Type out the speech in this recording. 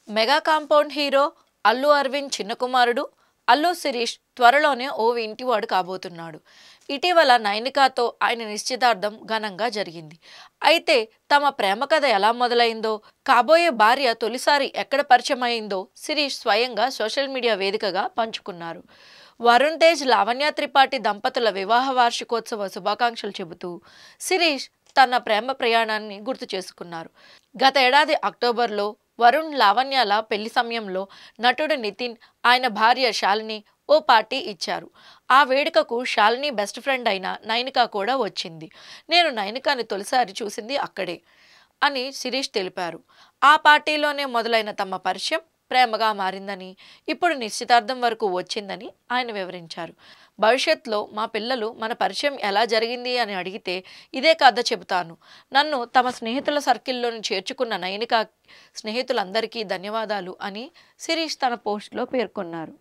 Mega compound hero Allu Aravind చిన్న కుమారుడు అల్లు శిరీష్ త్వరలోనే ఓ ఇంటివాడు కాబోతున్నాడు. ఇటీవల నైనికాతో ఆయన నిశ్చితార్థం ఘనంగా జరిగింది. అయితే తమ ప్రేమ కథ ఎలా మొదలైందో, కాబోయే భార్య తొలిసారి ఎక్కడ పరిచయం అయిందో శిరీష్ స్వయంగా సోషల్ మీడియా వేదికగా పంచుకున్నారు. వరుణ్ తేజ్, లావణ్య త్రిపాఠి దంపతుల వివాహ వార్షికోత్సవ శుభాకాంక్షలు చెబుతూ శిరీష్ తన ప్రేమ ప్రయాణాన్ని గుర్తు చేసుకున్నారు. గత ఏడాది అక్టోబర్లో వరుణ్ లావణ్యాల పెళ్లి సమయంలో నటుడు నితిన్, ఆయన భార్య శాలిని ఓ పార్టీ ఇచ్చారు. ఆ వేడుకకు శాలిని బెస్ట్ ఫ్రెండ్ అయిన నైనిక కూడా వచ్చింది. నేను నైనికాని తొలిసారి చూసింది అక్కడే అని శిరీష్ తెలిపారు. ఆ పార్టీలోనే మొదలైన తమ పరిచయం ప్రేమగా మారిందని, ఇప్పుడు నిశ్చితార్థం వరకు వచ్చిందని ఆయన వివరించారు. భవిష్యత్తులో మా పిల్లలు మన పరిచయం ఎలా జరిగింది అని అడిగితే ఇదే కథ చెబుతాను. నన్ను తమ స్నేహితుల సర్కిల్లోని చేర్చుకున్న నైనిక స్నేహితులందరికీ ధన్యవాదాలు అని శిరీష్ తన పోస్టులో పేర్కొన్నారు.